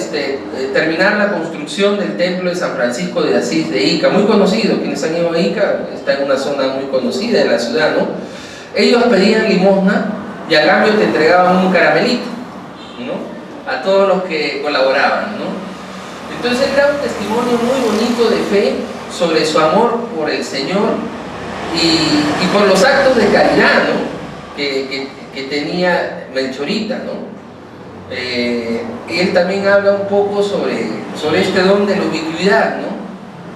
terminar la construcción del templo de San Francisco de Asís de Ica, muy conocido. Quienes han ido a Ica, está en una zona muy conocida de la ciudad, ¿no? Ellos pedían limosna y a cambio te entregaban un caramelito, ¿no? A todos los que colaboraban, ¿no? Entonces él da un testimonio muy bonito de fe sobre su amor por el Señor y por los actos de caridad, ¿no? que tenía Melchorita, ¿no? Él también habla un poco sobre este don de la ubicuidad, ¿no?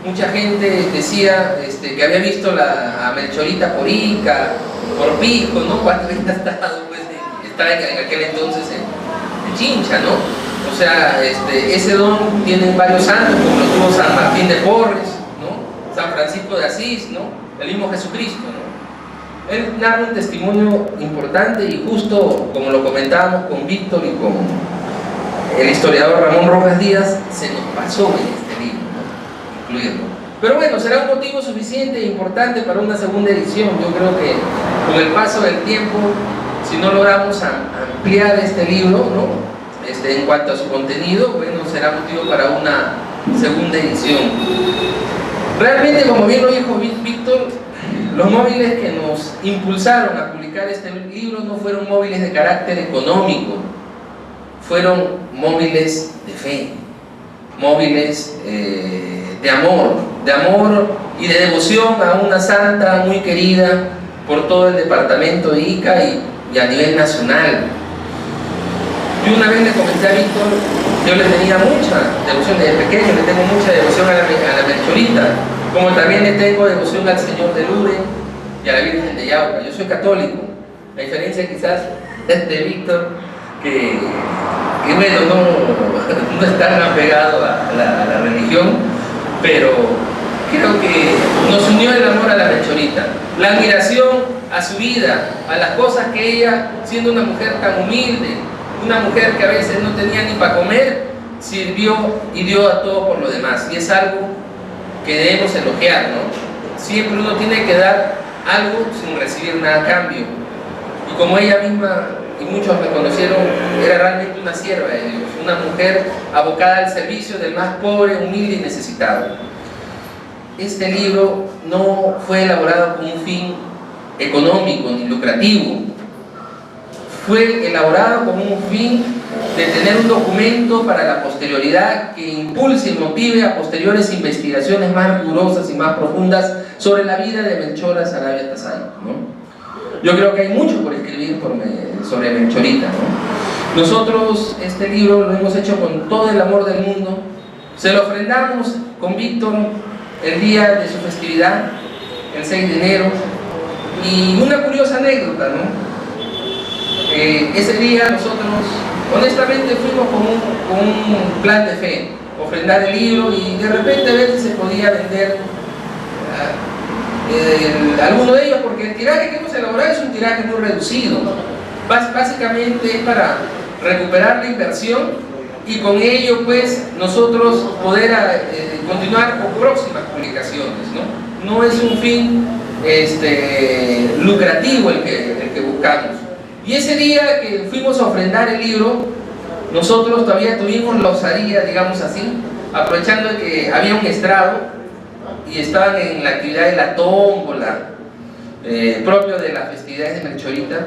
Mucha gente decía que había visto a Melchorita por Ica, por Pisco, ¿no? Cuando había estado, pues, estaba en aquel entonces en Chincha, ¿no? O sea, ese don tienen varios santos, como lo tuvo San Martín de Porres, ¿no? San Francisco de Asís, ¿no? El mismo Jesucristo, ¿no? Él narra un testimonio importante y justo como lo comentábamos con Víctor y con el historiador Ramón Rojas Díaz, se nos pasó en este libro, ¿no? Incluirlo. Pero bueno, será un motivo suficiente e importante para una segunda edición. Yo creo que con el paso del tiempo, si no logramos ampliar este libro, ¿no? En cuanto a su contenido, bueno, será motivo para una segunda edición. Realmente, como bien lo dijo Víctor, los móviles que nos impulsaron a publicar este libro no fueron móviles de carácter económico, fueron móviles de fe, móviles de amor y de devoción a una santa muy querida por todo el departamento de Ica y a nivel nacional. Yo una vez le comenté a Víctor, yo le tenía mucha devoción desde pequeño, le tengo mucha devoción a la Melchorita, como también le tengo devoción al Señor de Lourdes y a la Virgen de Yauca. Yo soy católico, a diferencia quizás de Víctor, que bueno, no es tan apegado a la religión, pero creo que nos unió el amor a la Melchorita, la admiración a su vida, a las cosas que ella, siendo una mujer tan humilde, una mujer que a veces no tenía ni para comer, sirvió y dio a todo por lo demás, y es algo que debemos elogiar, ¿no? Siempre uno tiene que dar algo sin recibir nada a cambio, y como ella misma y muchos reconocieron, era realmente una sierva de Dios, una mujer abocada al servicio del más pobre, humilde y necesitado. Este libro no fue elaborado con un fin económico ni lucrativo, fue elaborado con un fin de tener un documento para la posterioridad que impulse y motive a posteriores investigaciones más rigurosas y más profundas sobre la vida de Melchora Saravia Tasaico, ¿no? Yo creo que hay mucho por escribir sobre Melchorita, ¿no? Nosotros este libro lo hemos hecho con todo el amor del mundo, se lo ofrendamos con Víctor el día de su festividad, el 6 de enero, y una curiosa anécdota, ¿no? Ese día nosotros honestamente fuimos con un plan de fe, ofrendar el libro y de repente ver si se podía vender alguno de ellos, porque el tiraje que hemos elaborado es un tiraje muy reducido, básicamente es para recuperar la inversión y con ello pues nosotros poder continuar con próximas publicaciones, ¿no? No es un fin lucrativo el que buscamos. Y ese día que fuimos a ofrendar el libro, nosotros todavía tuvimos la osadía, digamos así, aprovechando que había un estrado, y estaban en la actividad de la tómbola, propio de las festividades de Melchorita.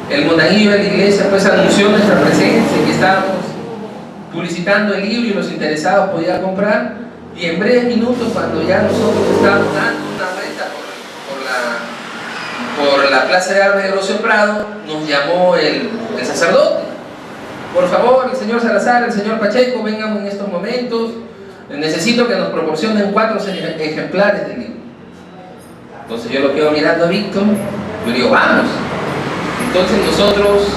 El monaguillo de la iglesia pues anunció nuestra presencia, que estábamos publicitando el libro y los interesados podían comprar, y en breves minutos, cuando ya nosotros estábamos dando una vuelta por la Plaza de Armas de Grosio Prado, nos llamó el sacerdote: por favor, el señor Salazar, el señor Pacheco, vengan en estos momentos, necesito que nos proporcionen 4 ejemplares del libro. Entonces yo lo quedo mirando a Víctor, yo digo, vamos. Entonces nosotros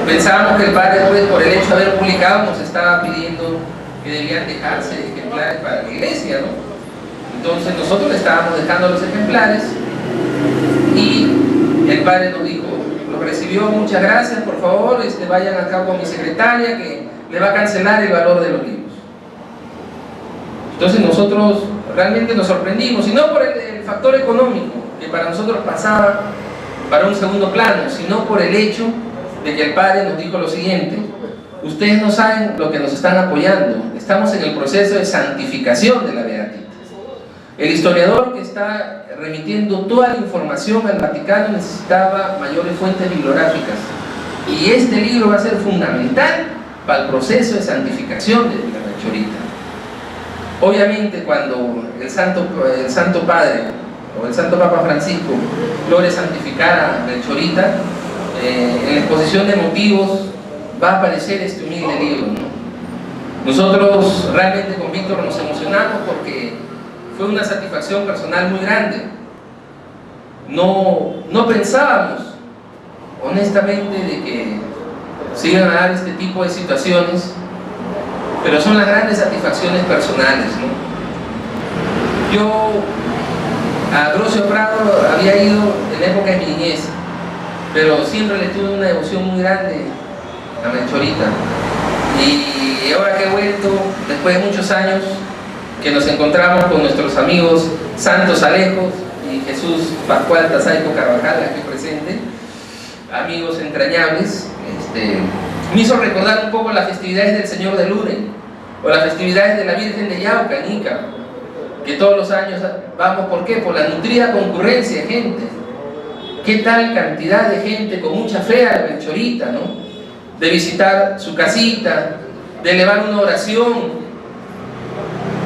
pensábamos que el padre, pues, por el hecho de haber publicado, nos estaba pidiendo que debían dejarse ejemplares para la iglesia, ¿no? Entonces nosotros le estábamos dejando los ejemplares y el padre nos dijo: los recibió, muchas gracias, por favor, vayan acá con mi secretaria que le va a cancelar el valor de los libros. Entonces nosotros realmente nos sorprendimos, y no por el factor económico, que para nosotros pasaba para un segundo plano, sino por el hecho de que el padre nos dijo lo siguiente: ustedes no saben lo que nos están apoyando, estamos en el proceso de santificación de la Beatita. El historiador que está remitiendo toda la información al Vaticano necesitaba mayores fuentes bibliográficas, y este libro va a ser fundamental para el proceso de santificación de la Melchorita. Obviamente, cuando el Santo Padre o el Santo Papa Francisco logre santificar a Melchorita, en la exposición de motivos va a aparecer este humilde libro, ¿no? Nosotros realmente con Víctor nos emocionamos porque fue una satisfacción personal muy grande. No pensábamos, honestamente, de que se iban a dar este tipo de situaciones, pero son las grandes satisfacciones personales, ¿no? Yo a Grosio Prado había ido en la época de mi niñez, pero siempre le tuve una devoción muy grande a Melchorita, y ahora que he vuelto, después de muchos años, que nos encontramos con nuestros amigos Santos Alejos y Jesús Pascual Tazaico Carvajal, aquí presente, amigos entrañables, me hizo recordar un poco las festividades del Señor de Lourdes o las festividades de la Virgen de Yauca, en Ica, que todos los años vamos. ¿Por qué? Por la nutrida concurrencia de gente. ¿Qué tal cantidad de gente con mucha fe a la Melchorita, ¿no? De visitar su casita, de elevar una oración.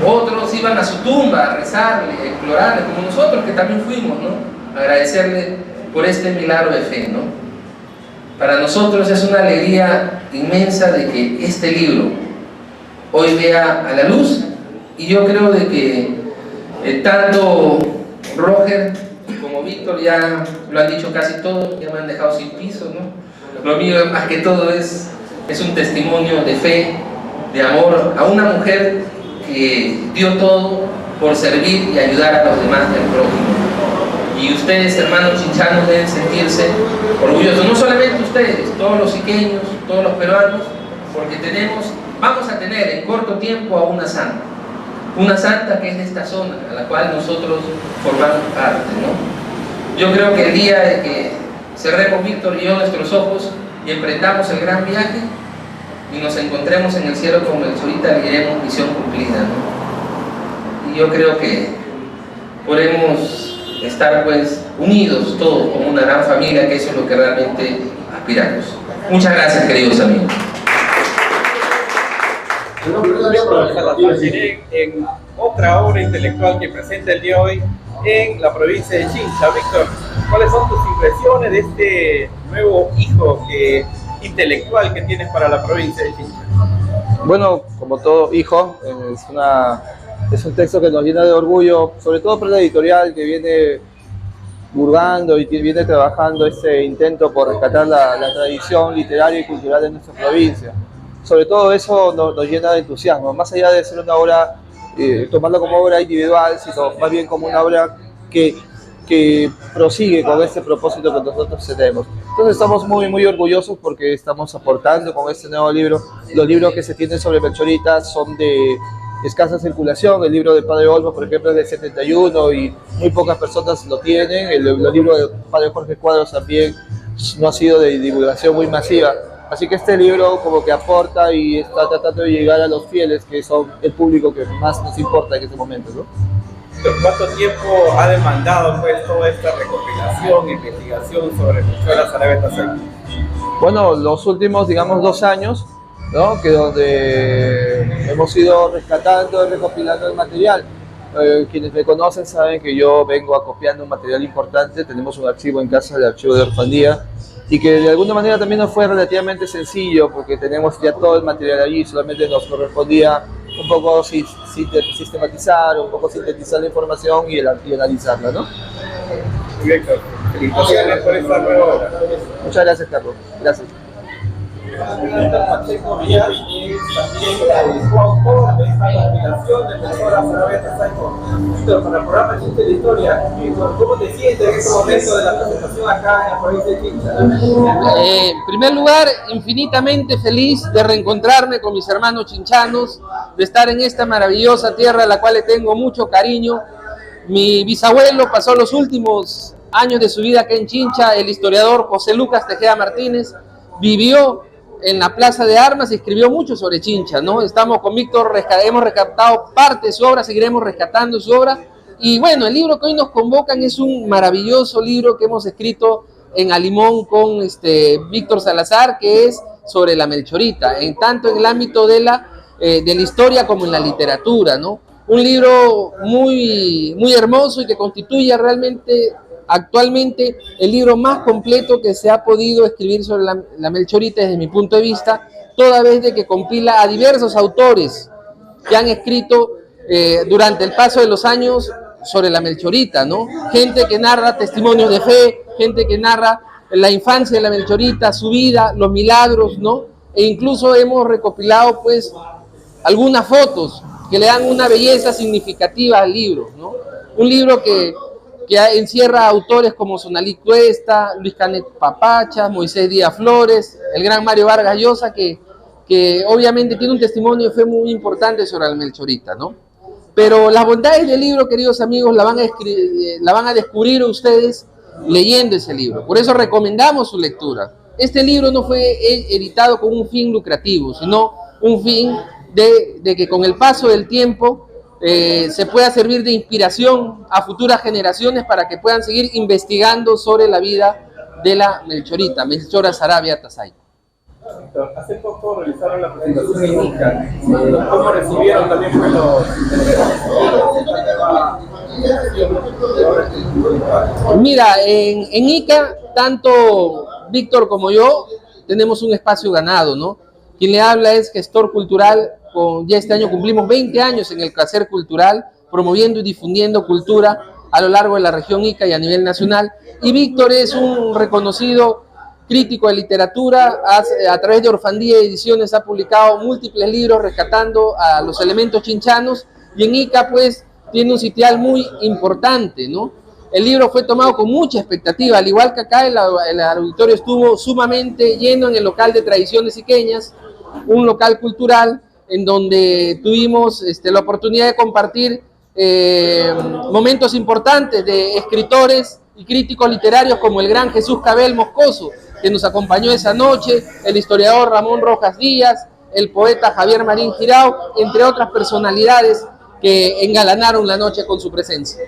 Otros iban a su tumba a rezarle, a implorarle, como nosotros que también fuimos, ¿no? Agradecerle por este milagro de fe, ¿no? Para nosotros es una alegría inmensa de que este libro hoy vea a la luz, y yo creo de que tanto Roger como Víctor ya lo han dicho casi todo, ya me han dejado sin piso, ¿no? Lo mío más que todo es un testimonio de fe, de amor a una mujer que dio todo por servir y ayudar a los demás del prójimo. Y ustedes, hermanos chinchanos, deben sentirse orgullosos, no solamente ustedes, todos los iqueños, todos los peruanos, porque vamos a tener en corto tiempo a una santa que es de esta zona, a la cual nosotros formamos parte, ¿no? Yo creo que el día de que cerremos, Víctor y yo, nuestros ojos y emprendamos el gran viaje y nos encontremos en el cielo con Melchorita, le diremos misión cumplida, ¿no? Y yo creo que podemos estar pues unidos todos como una gran familia, que eso es lo que realmente aspiramos. Muchas gracias, queridos amigos. En otra obra intelectual que presenta el día de hoy en la provincia de Chincha. Víctor, ¿cuáles son tus impresiones de este nuevo hijo intelectual que tienes para la provincia de Chincha? Bueno, como todo hijo, es un texto que nos llena de orgullo, sobre todo por la editorial que viene burgando y que viene trabajando este intento por rescatar la tradición literaria y cultural de nuestra provincia. Sobre todo eso nos llena de entusiasmo, más allá de ser una obra, tomarla como obra individual, sino más bien como una obra que prosigue con este propósito que nosotros tenemos. Entonces estamos muy orgullosos porque estamos aportando con este nuevo libro. Los libros que se tienen sobre Melchorita son de escasa circulación. El libro del Padre Olmos, por ejemplo, es del 71 y muy pocas personas lo tienen. El libro del Padre Jorge Cuadros también no ha sido de divulgación muy masiva. Así que este libro como que aporta y está tratando de llegar a los fieles, que son el público que más nos importa en este momento, ¿no? ¿Cuánto tiempo ha demandado pues toda esta recopilación, investigación sobre Melchora Saravia Saiko? Bueno, los últimos, digamos, 2 años, ¿no? Que donde hemos ido rescatando y recopilando el material. Quienes me conocen saben que yo vengo acopiando un material importante. Tenemos un archivo en casa, el archivo de orfandía, y que de alguna manera también nos fue relativamente sencillo porque tenemos ya todo el material allí, solamente nos correspondía un poco sistematizar, un poco sintetizar la información y analizarla, ¿no? Directo. Felicitaciones por esta nueva obra. Muchas gracias, Carlos. Gracias. Pacheco Villar y también coautor de esta compilación de Melchora Saravia Saiko. Pero para el programa Chincha de Historia, ¿cómo te sientes en este momento de la presentación acá en la provincia de Chincha? En primer lugar, infinitamente feliz de reencontrarme con mis hermanos chinchanos, de estar en esta maravillosa tierra a la cual le tengo mucho cariño. Mi bisabuelo pasó los últimos años de su vida acá en Chincha, el historiador José Lucas Tejeda Martínez, vivió en la Plaza de Armas y escribió mucho sobre Chincha, ¿no? Estamos con Víctor, hemos rescatado parte de su obra, seguiremos rescatando su obra. Y bueno, el libro que hoy nos convocan es un maravilloso libro que hemos escrito en Alimón con Víctor Salazar, que es sobre la Melchorita, tanto en el ámbito de la historia como en la literatura, ¿no? Un libro muy, muy hermoso y que constituye realmente actualmente el libro más completo que se ha podido escribir sobre la Melchorita desde mi punto de vista, toda vez de que compila a diversos autores que han escrito durante el paso de los años sobre la Melchorita, ¿no? Gente que narra testimonios de fe, gente que narra la infancia de la Melchorita, su vida, los milagros, ¿no? E incluso hemos recopilado pues algunas fotos que le dan una belleza significativa al libro, ¿no? Un libro que encierra autores como Sonalí Cuesta, Luis Canet Papacha, Moisés Díaz Flores, el gran Mario Vargas Llosa, que obviamente tiene un testimonio de fe muy importante sobre la Melchorita, ¿no? Pero las bondades del libro, queridos amigos, la van a descubrir ustedes leyendo ese libro. Por eso recomendamos su lectura. Este libro no fue editado con un fin lucrativo, sino un fin de que con el paso del tiempo se pueda servir de inspiración a futuras generaciones para que puedan seguir investigando sobre la vida de la Melchorita, Melchora Saravia Saiko. Hace poco realizaron la presentación en Ica. ¿Cómo recibieron también los... Mira, en Ica, tanto Víctor como yo tenemos un espacio ganado, ¿no? Quien le habla es gestor cultural. Ya este año cumplimos 20 años en el quehacer cultural, promoviendo y difundiendo cultura a lo largo de la región Ica y a nivel nacional. Y Víctor es un reconocido crítico de literatura, a través de Orfandía Ediciones ha publicado múltiples libros rescatando a los elementos chinchanos, y en Ica pues tiene un sitial muy importante, ¿no? El libro fue tomado con mucha expectativa, al igual que acá el auditorio estuvo sumamente lleno en el local de Tradiciones Iqueñas, un local cultural en donde tuvimos la oportunidad de compartir momentos importantes de escritores y críticos literarios como el gran Jesús Cabel Moscoso, que nos acompañó esa noche, el historiador Ramón Rojas Díaz, el poeta Javier Marín Girao, entre otras personalidades que engalanaron la noche con su presencia.